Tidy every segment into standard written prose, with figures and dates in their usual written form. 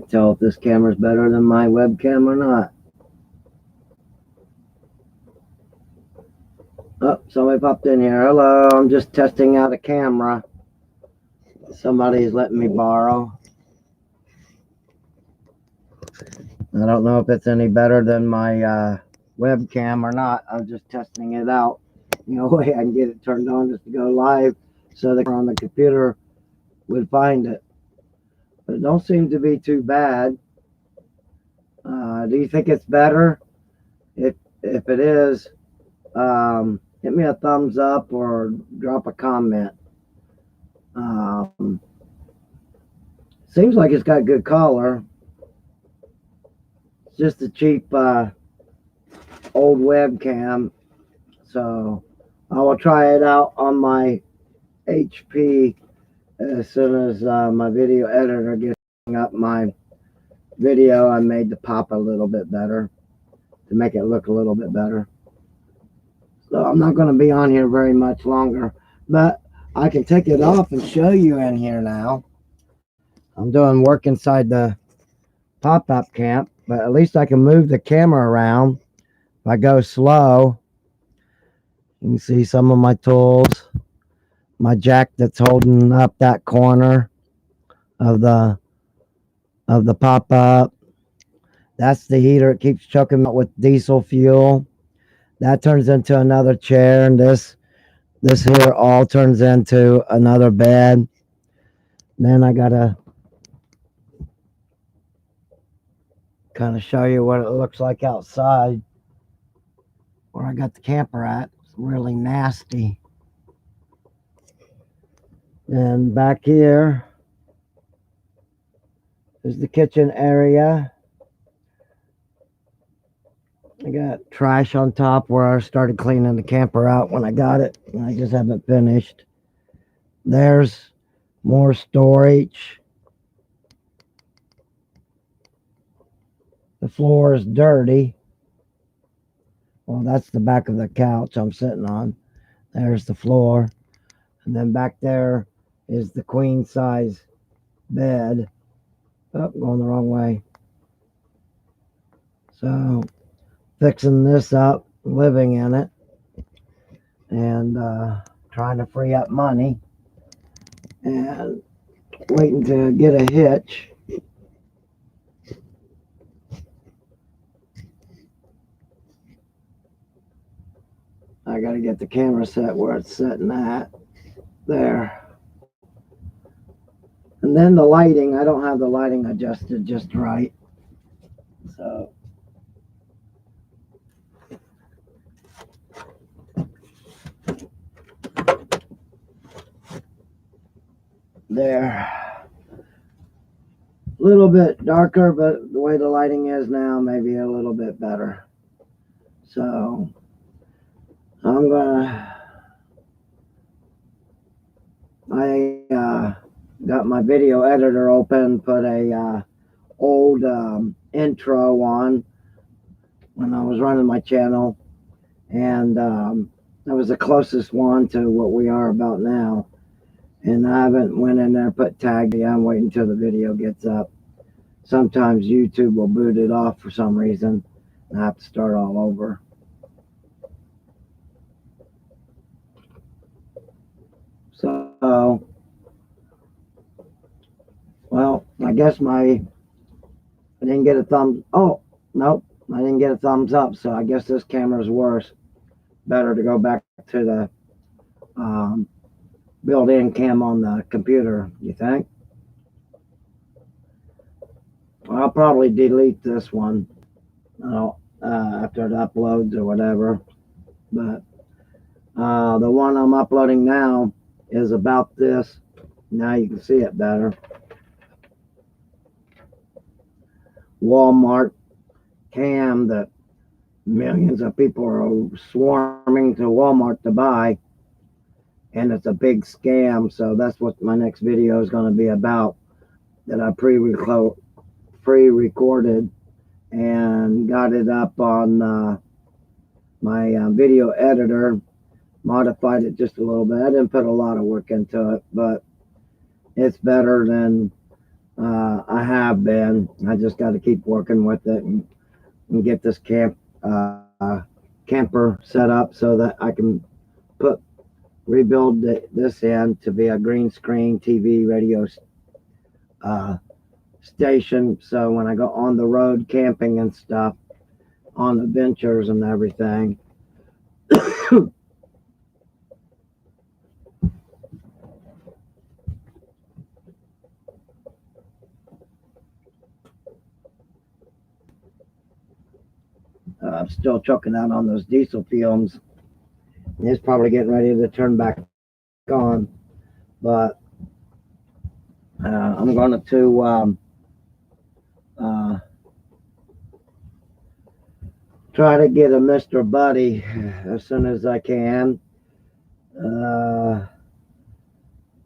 Can't tell if this camera's better than my webcam or not. Oh, somebody popped in here. Hello, I'm just testing out a camera somebody's letting me borrow. I don't know if it's any better than my webcam or not. I'm just testing it out. The only way I can get it turned on is to go live so the camera on the computer would find it. But it don't seem to be too bad. Do you think it's better? If it is, hit me a thumbs up or drop a comment. Seems like it's got good color. It's just a cheap old webcam. So I will try it out on my HP as soon as my video editor gets up my video. I made the pop a little bit better to make it look a little bit better. So I'm not going to be on here very much longer, but I can take it off and show you in here now. I'm doing work inside the pop-up camp, but at least I can move the camera around. If I go slow, you can see some of my tools, my jack that's holding up that corner of the pop-up. That's the heater. It keeps choking out with diesel fuel. That turns into another chair, and this here all turns into another bed. Then I gotta kind of show you what it looks like outside where I got the camper at. It's really nasty. And back here is the kitchen area. I got trash on top where I started cleaning the camper out when I got it. I just haven't finished. There's more storage. The floor is dirty. Well, that's the back of the couch I'm sitting on. There's the floor. And then back there is the queen size bed. Oh, going the wrong way. So, fixing this up, living in it, and trying to free up money, and waiting to get a hitch. I got to get the camera set where it's sitting at. There. And then the lighting, I don't have the lighting adjusted just right. So there. A little bit darker, but the way the lighting is now, maybe a little bit better. So I'm gonna, I got my video editor open, put a old intro on when I was running my channel, and that was the closest one to what we are about now. And I haven't went in there, put tag yet. I'm waiting until the video gets up. Sometimes YouTube will boot it off for some reason, and I have to start all over. So, well, I guess I didn't get a thumbs. Oh, nope, I didn't get a thumbs up. So I guess this camera's worse. Better to go back to the built-in cam on the computer, you think? I'll probably delete this one after it uploads or whatever. But the one I'm uploading now is about this. Now you can see it better. Walmart cam that millions of people are swarming to Walmart to buy. And it's a big scam. So that's what my next video is going to be about, that I pre-recorded and got it up on my video editor, modified it just a little bit. I didn't put a lot of work into it, but it's better than I have been. I just got to keep working with it and get this camper set up so that I can put rebuild this in to be a green screen TV radio uh, station. So when I go on the road camping and stuff, on adventures and everything, I'm still choking out on those diesel fumes. It's probably getting ready to turn back on, but I'm going to uh, try to get a Mr. Buddy as soon as I can. Uh,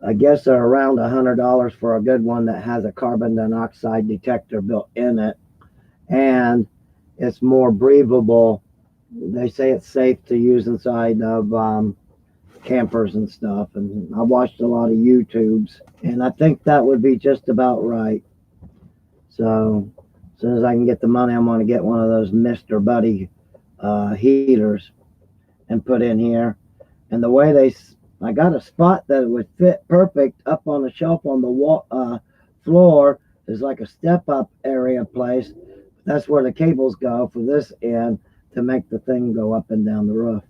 I guess they're around $100 for a good one that has a carbon dioxide detector built in it, and it's more breathable. They say it's safe to use inside of campers and stuff. And I watched a lot of YouTubes, and I think that would be just about right. So as soon as I can get the money, I'm going to get one of those Mr. Buddy heaters and put in here. And the way I got a spot that would fit perfect up on the shelf on the floor. Is like a step up area place. That's where the cables go for this end to make the thing go up and down the roof.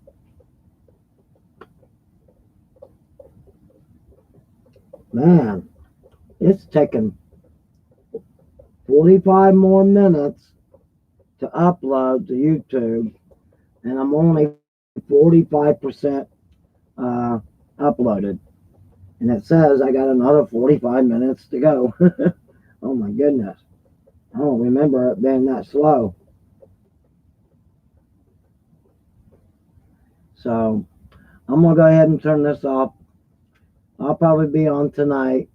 Man, it's taken 45 more minutes to upload to YouTube, and I'm only 45% uh, uploaded. And it says I got another 45 minutes to go. Oh my goodness. I don't remember it being that slow. So I'm going to go ahead and turn this off. I'll probably be on tonight.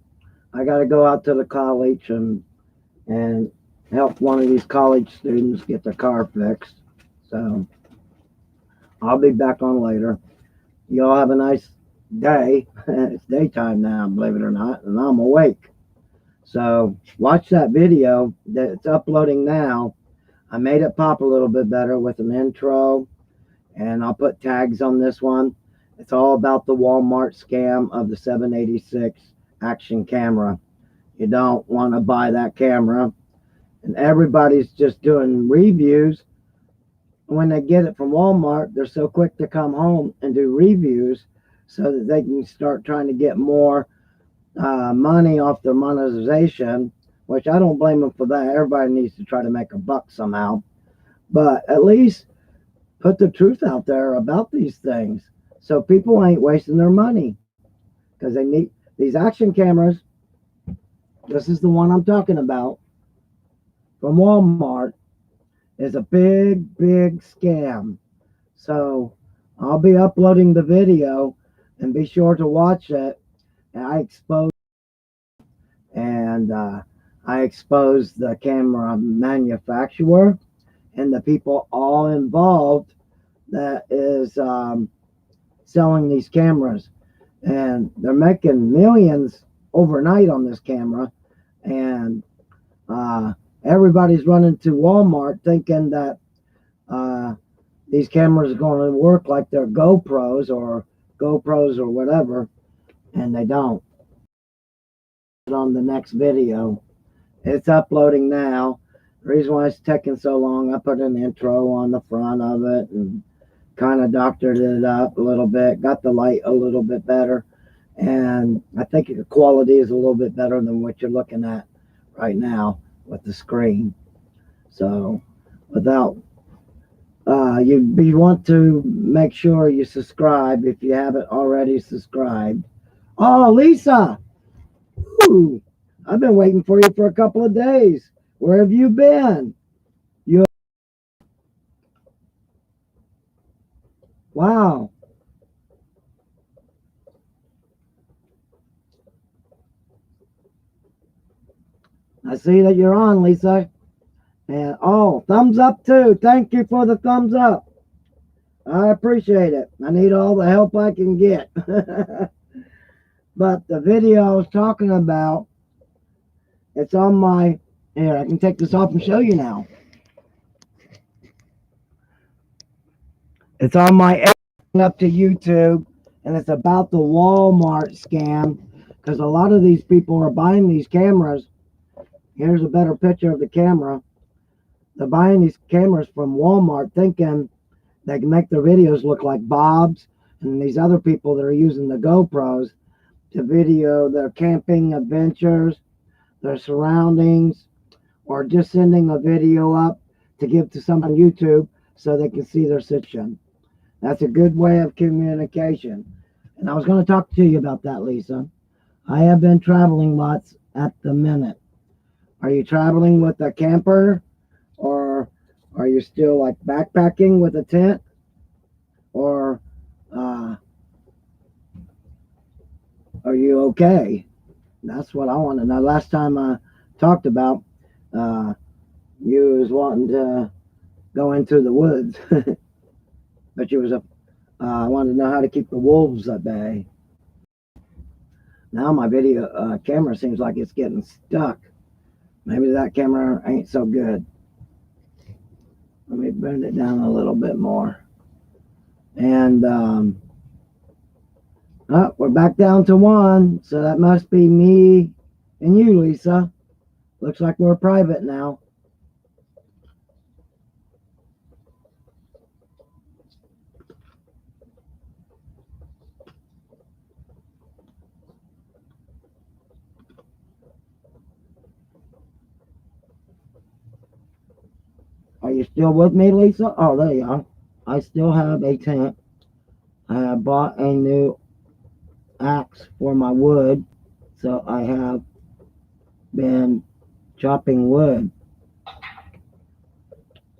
I got to go out to the college and help one of these college students get their car fixed. So I'll be back on later. Y'all have a nice day. It's daytime now, believe it or not, and I'm awake. So watch that video that's uploading now. I made it pop a little bit better with an intro, and I'll put tags on this one. It's all about the Walmart scam of the 786 action camera. You don't want to buy that camera. And everybody's just doing reviews. When they get it from Walmart, they're so quick to come home and do reviews so that they can start trying to get more money off their monetization, which I don't blame them for that. Everybody needs to try to make a buck somehow. But at least put the truth out there about these things so people ain't wasting their money, because they need these action cameras. This is the one I'm talking about from Walmart. Is a big scam. So I'll be uploading the video, and be sure to watch it. And I exposed the camera manufacturer and the people all involved that is selling these cameras, and they're making millions overnight on this camera. And everybody's running to Walmart thinking that these cameras are going to work like they're GoPros or whatever, and they don't. On the next video, it's uploading now. The reason why it's taking so long, I put an intro on the front of it and kind of doctored it up a little bit, got the light a little bit better, and I think the quality is a little bit better than what you're looking at right now with the screen. So without you want to make sure you subscribe if you haven't already subscribed. Oh, Lisa, ooh, I've been waiting for you for a couple of days. Where have you been? Wow. I see that you're on, Lisa. And oh, thumbs up too. Thank you for the thumbs up. I appreciate it. I need all the help I can get. But the video I was talking about It's on my, here, I can take this off and show you now. It's on my up to YouTube, and it's about the Walmart scam, because a lot of these people are buying these cameras. Here's a better picture of the camera. They're buying these cameras from Walmart thinking they can make their videos look like Bob's and these other people that are using the GoPros to video their camping adventures, their surroundings, or just sending a video up to give to someone on YouTube so they can see their situation. That's a good way of communication. And I was going to talk to you about that, Lisa. I have been traveling lots at the minute. Are you traveling with a camper, or are you still like backpacking with a tent, or are you okay? That's what I want to know. Last time I talked about, you was wanting to go into the woods, but you was I wanted to know how to keep the wolves at bay. Now my video camera seems like it's getting stuck. Maybe that camera ain't so good. Let me bend it down a little bit more. And oh, we're back down to 1, so that must be me and you, Lisa. Looks like we're private now. Are you still with me, Lisa? Oh, there you are. I still have a tent. I have bought a new axe for my wood, so I have been chopping wood.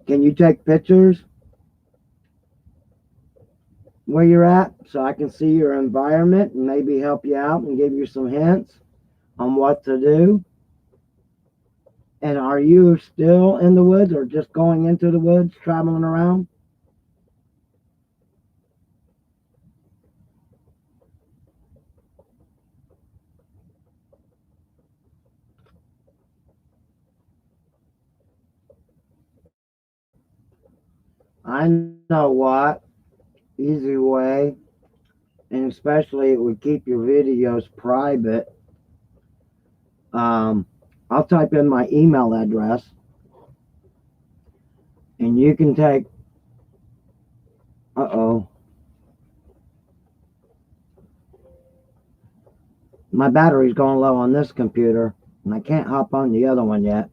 Can you take pictures where you're at so I can see your environment and maybe help you out and give you some hints on what to do? And are you still in the woods or just going into the woods, traveling around? I know what. Easy way, and especially it would keep your videos private. I'll type in my email address, and you can take, my battery's going low on this computer, and I can't hop on the other one yet.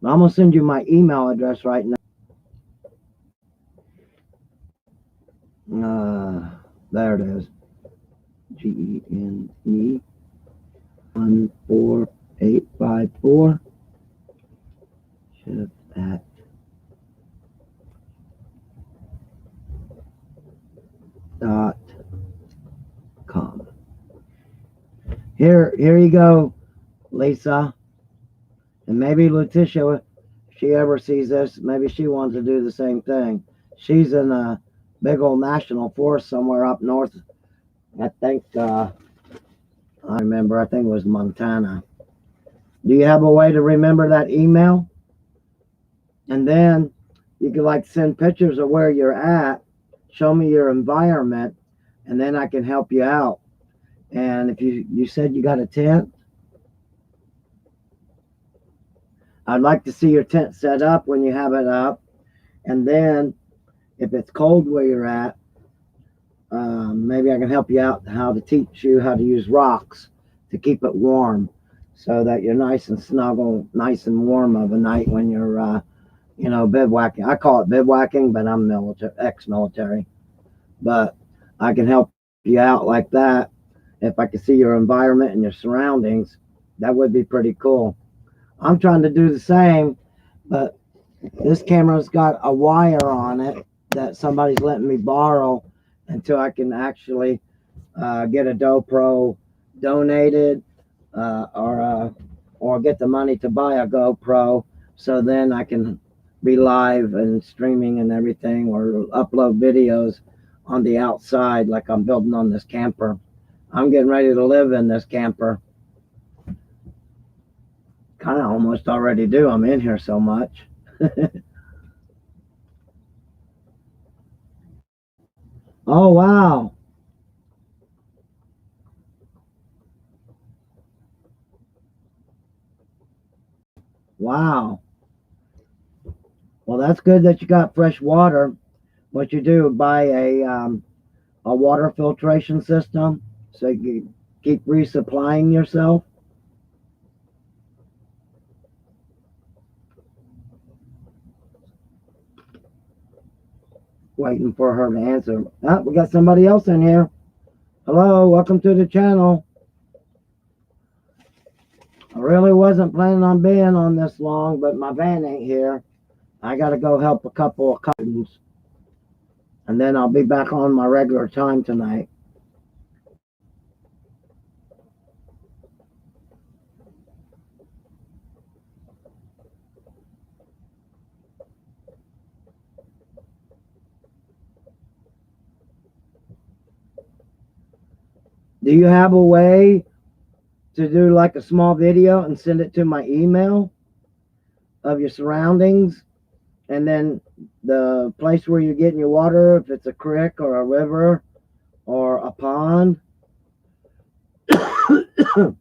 But I'm going to send you my email address right now. There it is. GENE 14854. Shift at .com. Here you go, Lisa. And maybe Letitia, if she ever sees this, maybe she wants to do the same thing. She's in a big old national forest somewhere up north. I think, I remember, I think it was Montana. Do you have a way to remember that email? And then you can like send pictures of where you're at, show me your environment, and then I can help you out. And if you said you got a tent, I'd like to see your tent set up when you have it up. And then if it's cold where you're at, maybe I can help you out how to teach you how to use rocks to keep it warm so that you're nice and snuggle, nice and warm of a night when you're, bivouacking. I call it bivouacking, but I'm ex-military. But I can help you out like that. If I can see your environment and your surroundings, that would be pretty cool. I'm trying to do the same, but this camera's got a wire on it that somebody's letting me borrow until I can actually get a GoPro donated or get the money to buy a GoPro, so then I can be live and streaming and everything, or upload videos on the outside like I'm building on this camper. I'm getting ready to live in this camper. Kind of almost already do. I'm in here so much. Oh, wow. Wow. Well, that's good that you got fresh water. What you do, buy a water filtration system so you keep resupplying yourself. Waiting for her to answer. Ah, we got somebody else in here. Hello, welcome to the channel. I really wasn't planning on being on this long, but my van ain't here. I got to go help a couple of cousins, and then I'll be back on my regular time tonight. Do you have a way to do like a small video and send it to my email of your surroundings, and then the place where you're getting your water, if it's a creek or a river or a pond? We're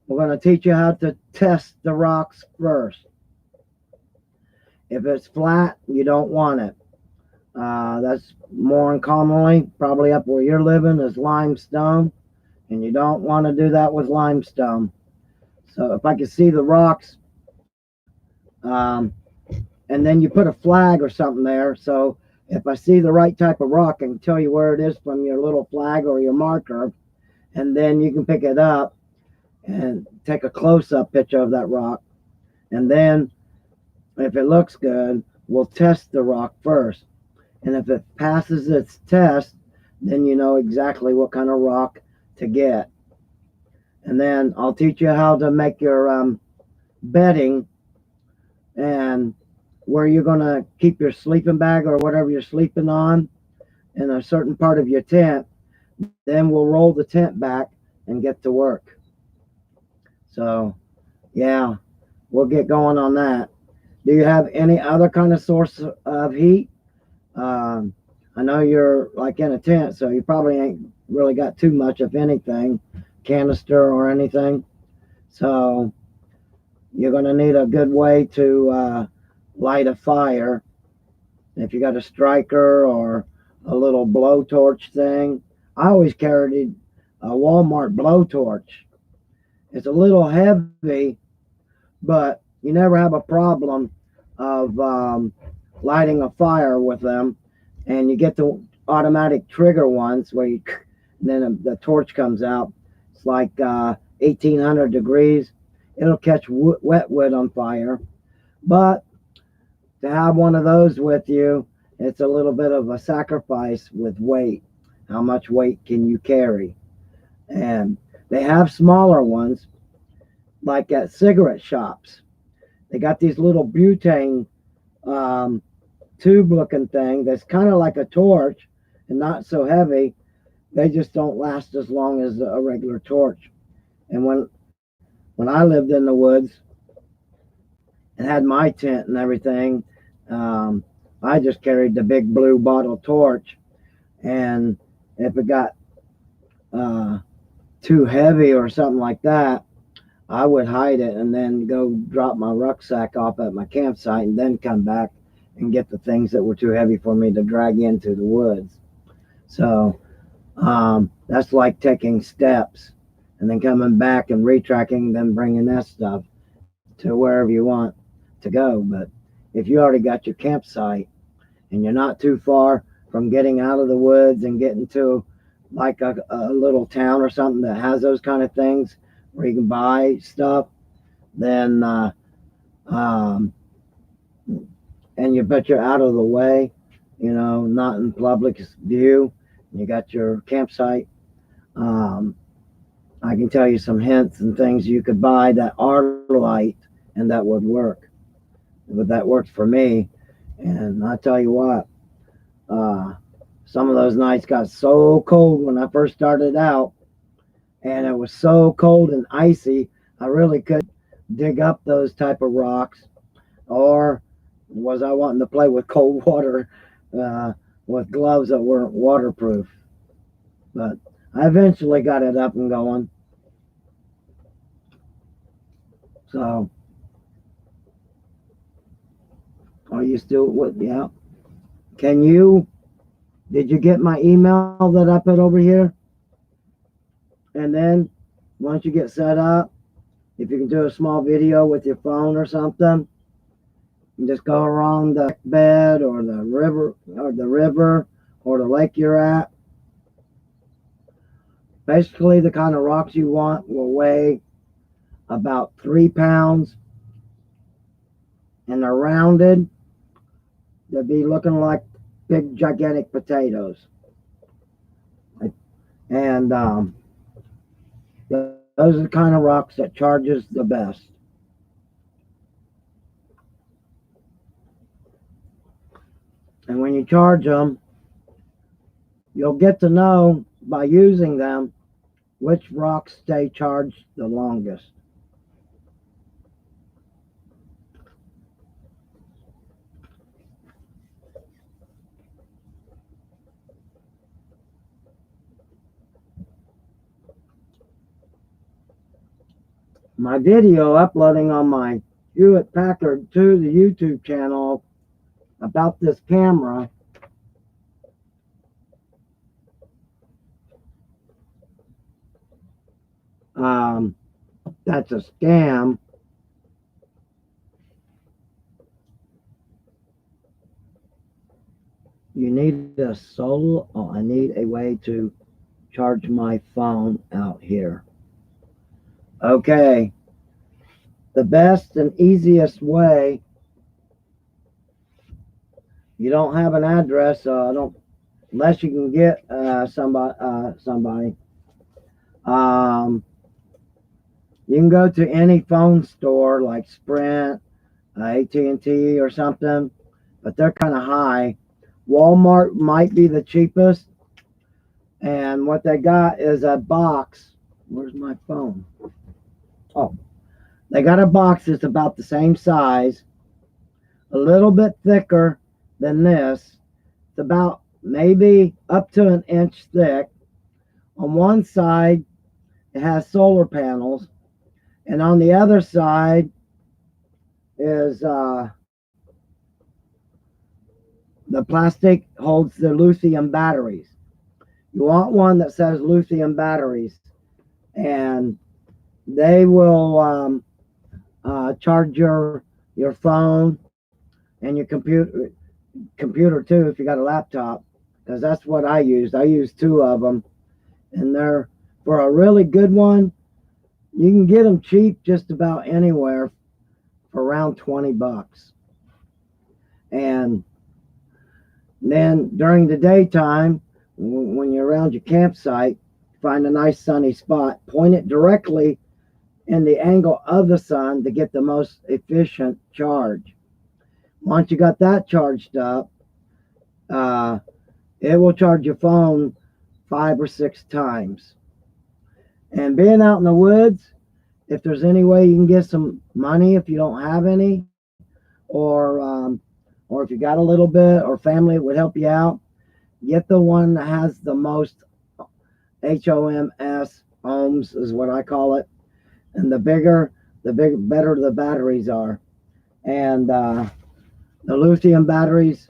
going to teach you how to test the rocks first. If it's flat, you don't want it. That's more uncommonly, probably up where you're living, is limestone, and you don't want to do that with limestone. So if I can see the rocks, and then you put a flag or something there, so if I see the right type of rock, I can tell you where it is from your little flag or your marker, and then you can pick it up and take a close-up picture of that rock. And then if it looks good, we'll test the rock first. And if it passes its test, then you know exactly what kind of rock to get. And then I'll teach you how to make your bedding and where you're going to keep your sleeping bag or whatever you're sleeping on in a certain part of your tent. Then we'll roll the tent back and get to work. So, yeah, we'll get going on that. Do you have any other kind of source of heat? I know you're like in a tent, so you probably ain't really got too much, if anything, canister or anything. So you're going to need a good way to light a fire. If you got a striker or a little blowtorch thing, I always carried a Walmart blowtorch. It's a little heavy, but you never have a problem of lighting a fire with them. And you get the automatic trigger ones where you then the torch comes out. It's like 1800 degrees. It'll catch wet wood on fire. But to have one of those with you, it's a little bit of a sacrifice with weight. How much weight can you carry? And they have smaller ones, like at cigarette shops. They got these little butane tube looking thing that's kind of like a torch and not so heavy. They just don't last as long as a regular torch. And when I lived in the woods and had my tent and everything, I just carried the big blue bottle torch. And if it got too heavy or something like that, I would hide it and then go drop my rucksack off at my campsite and then come back and get the things that were too heavy for me to drag into the woods. So that's like taking steps and then coming back and retracking, then bringing that stuff to wherever you want to go. But if you already got your campsite and you're not too far from getting out of the woods and getting to like a little town or something that has those kind of things where you can buy stuff, then and you bet you're out of the way, not in public view, you got your campsite. I can tell you some hints and things you could buy that are light and that would work. But that worked for me. And I tell you what, some of those nights got so cold when I first started out, and it was so cold and icy, I really could dig up those type of rocks, or was I wanting to play with cold water with gloves that weren't waterproof? But I eventually got it up and going. So, are you still with? Yeah. Can you? Did you get my email that I put over here? And then once you get set up, if you can do a small video with your phone or something, and just go around the bed or the river or the lake you're at. Basically, the kind of rocks you want will weigh about 3 pounds, and they're rounded. They'll be looking like big, gigantic potatoes. And those are the kind of rocks that charges the best. And when you charge them, you'll get to know by using them which rocks stay charged the longest. My video uploading on my Hewlett Packard to the YouTube channel about this camera that's a scam. You need a solar. Oh, I need a way to charge my phone out here. Okay. The best and easiest way. You don't have an address, so I don't. Unless you can get somebody. You can go to any phone store like Sprint, AT&T, or something, but they're kind of high. Walmart might be the cheapest, and what they got is a box. Where's my phone? Oh, they got a box that's about the same size, a little bit thicker than this. It's about maybe up to an inch thick. On one side, it has solar panels, and on the other side is the plastic holds the lithium batteries. You want one that says lithium batteries, and they will charge your phone and your computer too if you got a laptop, because that's what I used. I used two of them, and they're for a really good one. You can get them cheap just about anywhere for around $20. And then during the daytime, when you're around your campsite, find a nice sunny spot, point it directly in the angle of the sun to get the most efficient charge. Once you got that charged up, it will charge your phone 5 or 6 times. And being out in the woods, if there's any way you can get some money if you don't have any, or if you got a little bit, or family would help you out, get the one that has the most HOMS, ohms is what I call it. And the better the batteries are. And the lithium batteries,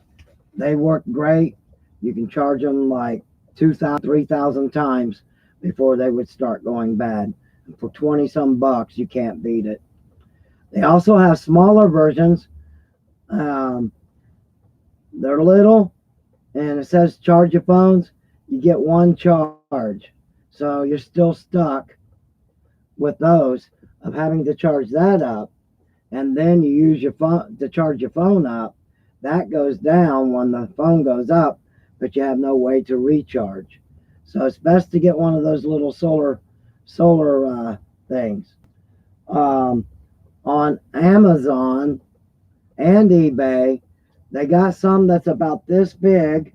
they work great. You can charge them like 2,000, 3,000 times before they would start going bad. And for 20 some bucks, you can't beat it. They also have smaller versions. They're little, and it says charge your phones. You get one charge. So you're still stuck with those of having to charge that up, and then you use your phone to charge your phone up. That goes down when the phone goes up, but you have no way to recharge. So it's best to get one of those little solar things. On Amazon and eBay, they got some that's about this big,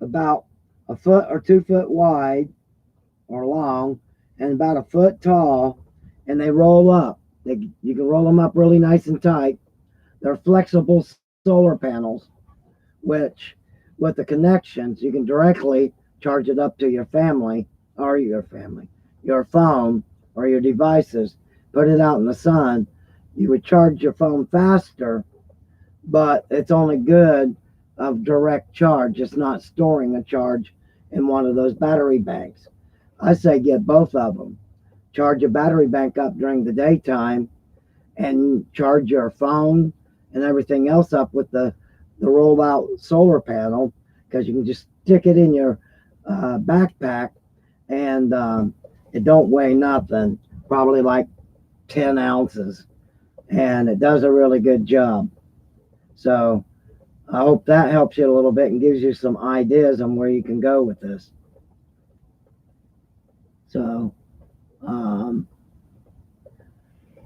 about a foot or 2 foot wide or long, and about a foot tall. and they roll up. You can roll them up really nice and tight. They're flexible solar panels, which with the connections, you can directly charge it up to your family, your phone, or your devices. Put it out in the sun. You would charge your phone faster, but it's only good of direct charge. It's not storing a charge in one of those battery banks. I say get both of them. Charge your battery bank up during the daytime and charge your phone and everything else up with the roll out solar panel, because you can just stick it in your backpack, and it don't weigh nothing, probably like 10 ounces, and it does a really good job. So I hope that helps you a little bit and gives you some ideas on where you can go with this. So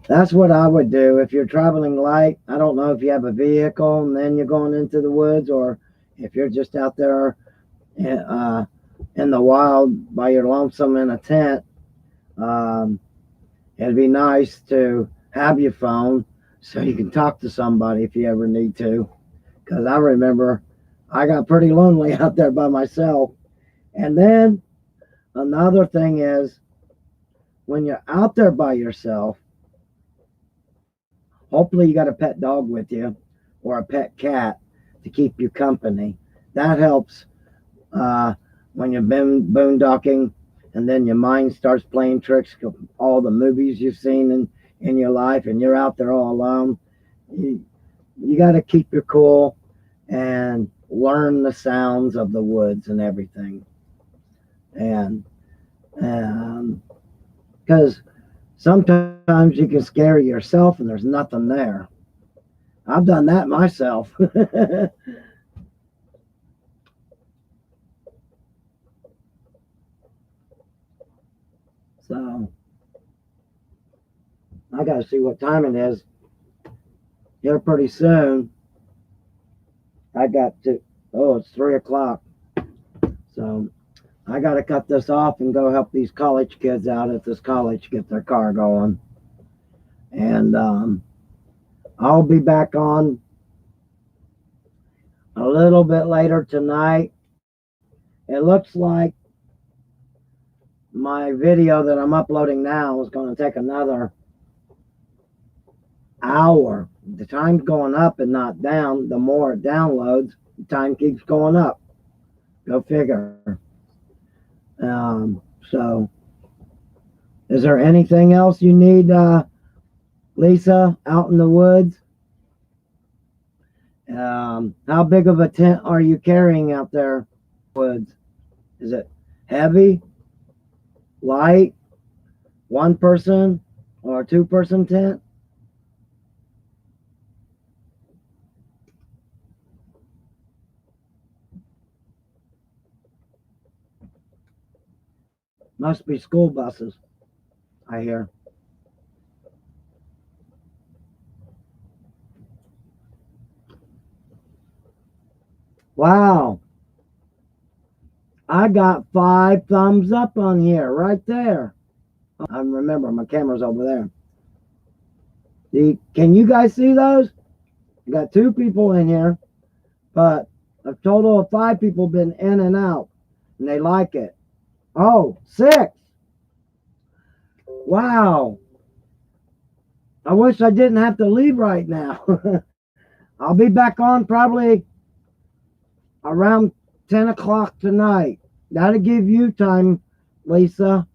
that's what I would do if you're traveling light. I don't know if you have a vehicle and then you're going into the woods, or if you're just out there in the wild by your lonesome in a tent. It'd be nice to have your phone so you can talk to somebody if you ever need to. Because I remember I got pretty lonely out there by myself. And then another thing is, when you're out there by yourself, hopefully you got a pet dog with you or a pet cat to keep you company. That helps when you've been boondocking, and then your mind starts playing tricks of all the movies you've seen in your life, and you're out there all alone. You got to keep your cool and learn the sounds of the woods and everything. And because sometimes you can scare yourself and there's nothing there. I've done that myself. So I got to see what time it is. Here pretty soon. It's 3 o'clock. So I got to cut this off and go help these college kids out at this college get their car going. And I'll be back on a little bit later tonight. It looks like my video that I'm uploading now is going to take another hour. The time's going up and not down. The more it downloads, the time keeps going up. Go figure. So is there anything else you need, Lisa, out in the woods? How big of a tent are you carrying out there, woods? Is it heavy, light, one person or two person tent? Must be school buses, I hear. Wow. I got 5 thumbs up on here, right there. I remember my camera's over there. Can you guys see those? I got 2 people in here, but a total of 5 people been in and out, and they like it. Oh, 6. Wow. I wish I didn't have to leave right now. I'll be back on probably around 10 o'clock tonight. That'll give you time, Lisa,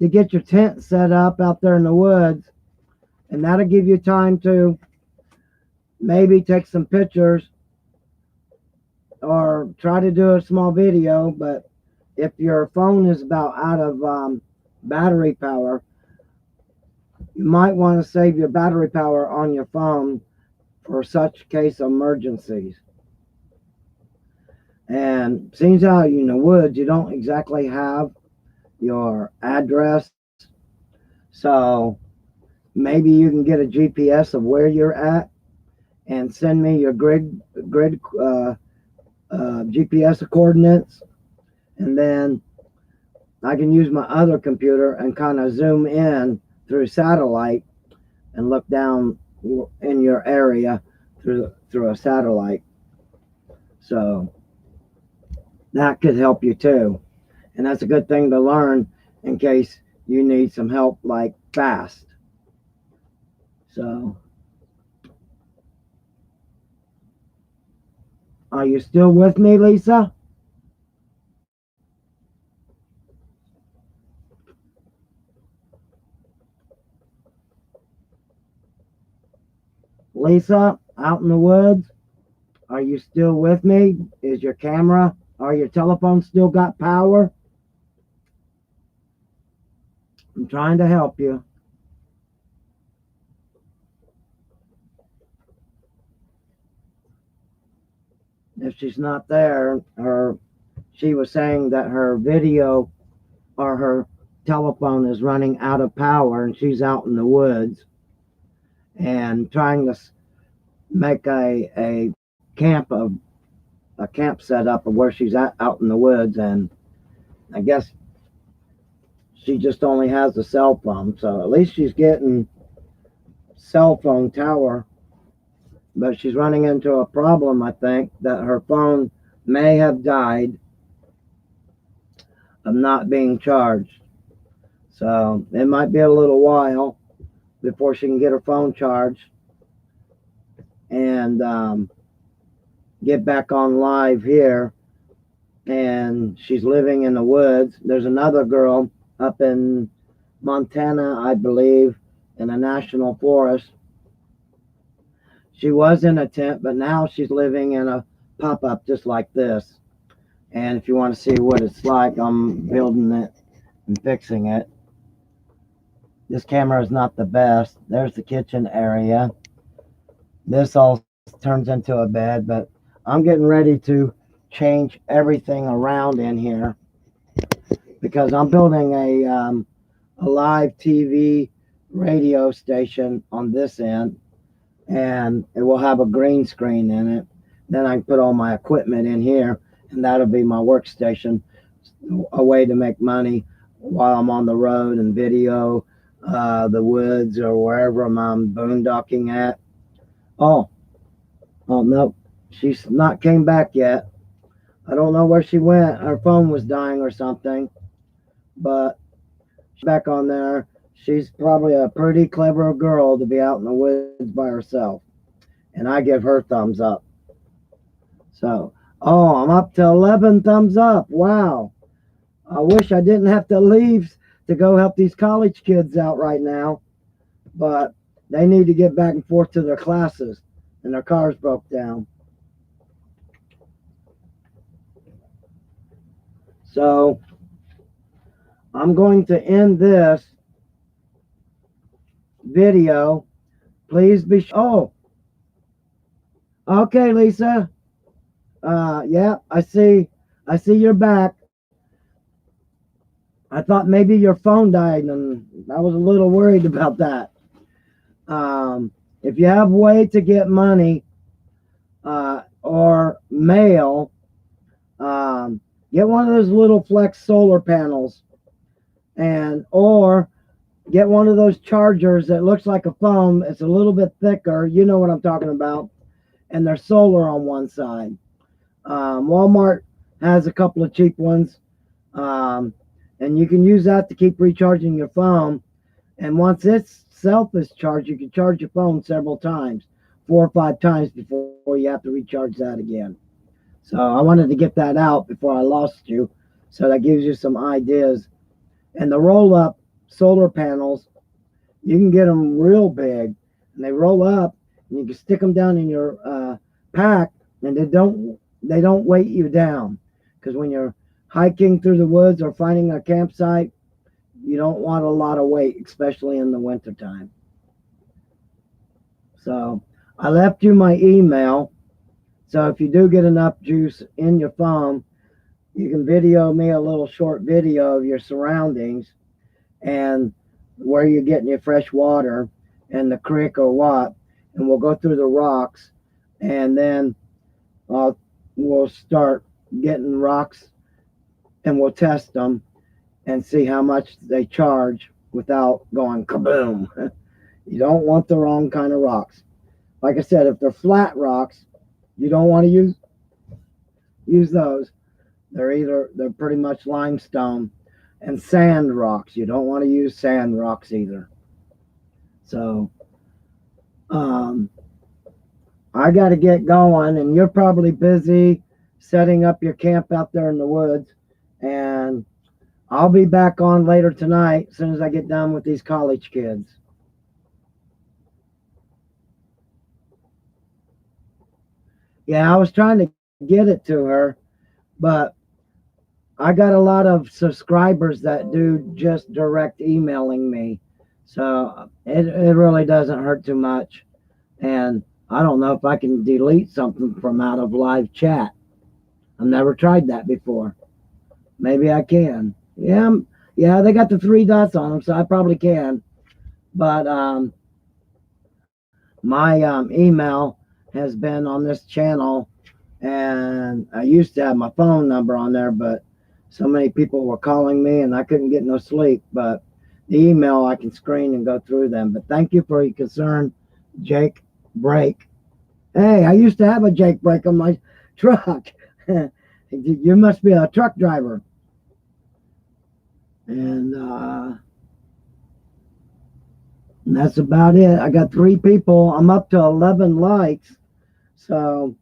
to get your tent set up out there in the woods. And that'll give you time to maybe take some pictures or try to do a small video. But if your phone is about out of battery power, you might want to save your battery power on your phone for such case emergencies. And seems how you in the woods, you don't exactly have your address. So maybe you can get a GPS of where you're at and send me your grid GPS coordinates, and then I can use my other computer and kind of zoom in through satellite and look down in your area through a satellite. So that could help you too. And that's a good thing to learn in case you need some help like fast. So are you still with me, Lisa? Lisa, out in the woods, are you still with me? Is your camera or your telephone still got power? I'm trying to help you. If she's not there, or she was saying that her video or her telephone is running out of power and she's out in the woods and trying to make a camp of a camp set up of where she's at out in the woods, and I guess she just only has a cell phone, so at least she's getting cell phone tower, but she's running into a problem. I think that her phone may have died of not being charged, so it might be a little while before she can get her phone charged and get back on live here. And she's living in the woods. There's another girl up in Montana, I believe, in a national forest. She was in a tent, but now she's living in a pop-up just like this. And if you want to see what it's like, I'm building it and fixing it. This camera is not the best. There's the kitchen area. This all turns into a bed, but I'm getting ready to change everything around in here because I'm building a live TV radio station on this end, and it will have a green screen in it. Then I can put all my equipment in here, and that'll be my workstation, a way to make money while I'm on the road and video the woods or wherever I'm boondocking at. Oh no, she's not came back yet. I don't know where she went. Her phone was dying or something, but she's back on there. She's probably a pretty clever girl to be out in the woods by herself, and I give her thumbs up. So, oh, I'm up to 11 thumbs up. Wow. I wish I didn't have to leave to go help these college kids out right now, but they need to get back and forth to their classes, and their cars broke down. So I'm going to end this video. Please be okay, Lisa. Yeah, I see you're back. I thought maybe your phone died, and I was a little worried about that. If you have a way to get money or mail, get one of those little flex solar panels, or get one of those chargers that looks like a phone. It's a little bit thicker. You know what I'm talking about. And they're solar on one side. Walmart has a couple of cheap ones. And you can use that to keep recharging your phone. And once itself is charged, you can charge your phone several times, 4 or 5 times before you have to recharge that again. So I wanted to get that out before I lost you. So that gives you some ideas. And the roll-up solar panels, you can get them real big, and they roll up, and you can stick them down in your pack, and they don't weight you down. Because when you're hiking through the woods or finding a campsite, you don't want a lot of weight, especially in the wintertime. So I left you my email. So if you do get enough juice in your phone, you can video me a little short video of your surroundings and where you're getting your fresh water and the creek or what. And we'll go through the rocks, and then we'll start getting rocks and we'll test them and see how much they charge. without going kaboom. You don't want the wrong kind of rocks. Like I said, if they're flat rocks, you don't want to use those. They're pretty much limestone. And sand rocks, you don't want to use sand rocks either. So I got to get going, and you're probably busy setting up your camp out there in the woods. And I'll be back on later tonight as soon as I get done with these college kids. Yeah, I was trying to get it to her, but I got a lot of subscribers that do just direct emailing me. So it really doesn't hurt too much. And I don't know if I can delete something from out of live chat. I've never tried that before. Maybe I can. Yeah, they got the 3 dots on them, so I probably can. But my email has been on this channel, and I used to have my phone number on there, but so many people were calling me and I couldn't get no sleep. But the email I can screen and go through them. But thank you for your concern, Jake Brake. Hey, I used to have a Jake Brake on my truck. You must be a truck driver. And that's about it. I got 3 people. I'm up to 11 likes. So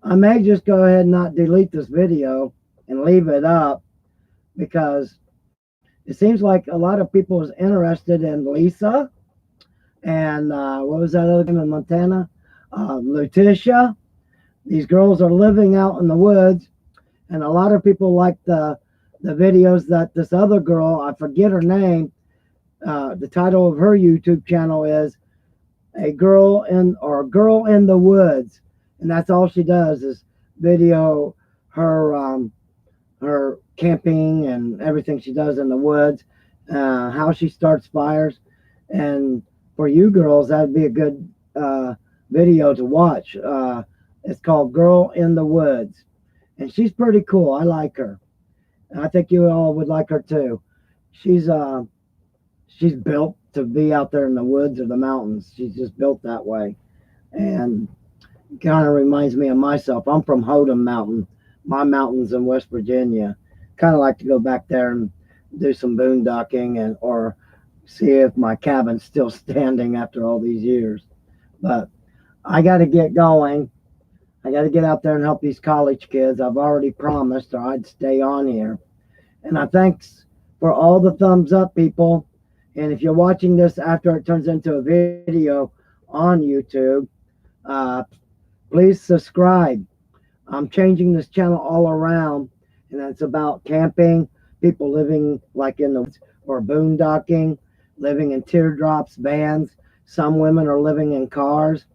I may just go ahead and not delete this video and leave it up, because it seems like a lot of people is interested in Lisa and what was that other name in Montana? Letitia. These girls are living out in the woods, and a lot of people like the videos that this other girl, I forget her name, the title of her YouTube channel is a girl in the woods, and that's all she does is video her camping and everything she does in the woods, how she starts fires. And for you girls, that'd be a good video to watch. It's called Girl in the Woods, and she's pretty cool. I like her. And I think you all would like her too. She's built to be out there in the woods or the mountains. She's just built that way, and kind of reminds me of myself. I'm from Hodom Mountain. My mountain's in West Virginia. Kind of like to go back there and do some boondocking or see if my cabin's still standing after all these years. But I got to get going. I got to get out there and help these college kids. I've already promised, or I'd stay on here. And I thanks for all the thumbs up, people. And if you're watching this after it turns into a video on YouTube, please subscribe. I'm changing this channel all around, and it's about camping, people living like in the woods or boondocking, living in teardrops, vans. Some women are living in cars.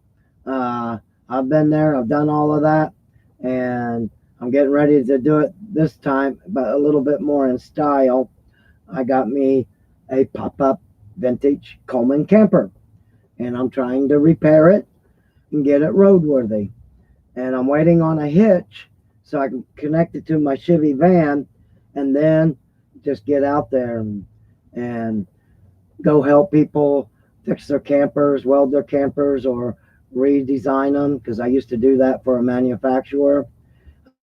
I've been there. I've done all of that, and I'm getting ready to do it this time, but a little bit more in style. I got me a pop-up vintage Coleman camper, and I'm trying to repair it and get it roadworthy. And I'm waiting on a hitch so I can connect it to my Chevy van, and then just get out there and go help people fix their campers, weld their campers, or redesign them, because I used to do that for a manufacturer.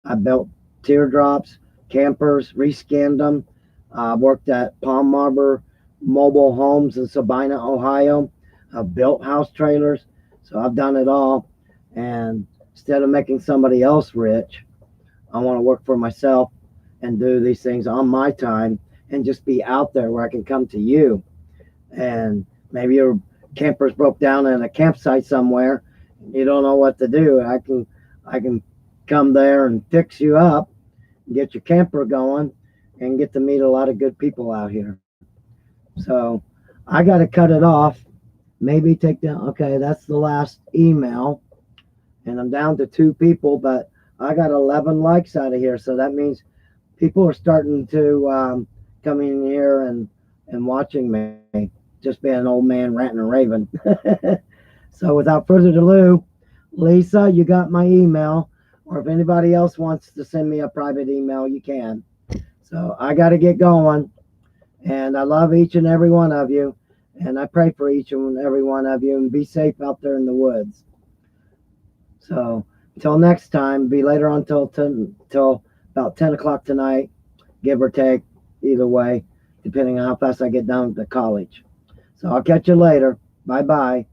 I built teardrops, campers, reskinned them. I worked at Palm Harbor Mobile Homes in Sabina, Ohio. I've built house trailers, so I've done it all. And instead of making somebody else rich, I want to work for myself and do these things on my time and just be out there where I can come to you. And maybe your camper's broke down in a campsite somewhere, you don't know what to do. I can come there and fix you up, get your camper going, and get to meet a lot of good people out here. So I got to cut it off. Maybe take down. Okay, that's the last email, and I'm down to 2 people, but I got 11 likes out of here, so that means people are starting to come in here and watching me, just being an old man ranting and raving. So without further ado, Lisa, you got my email, or if anybody else wants to send me a private email, you can. So I got to get going. And I love each and every one of you. And I pray for each and every one of you. And be safe out there in the woods. So until next time, be later on till about 10 o'clock tonight, give or take, either way, depending on how fast I get down to college. So I'll catch you later. Bye bye.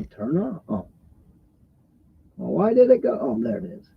Turn on. Oh. Well, why did it go? Oh, there it is.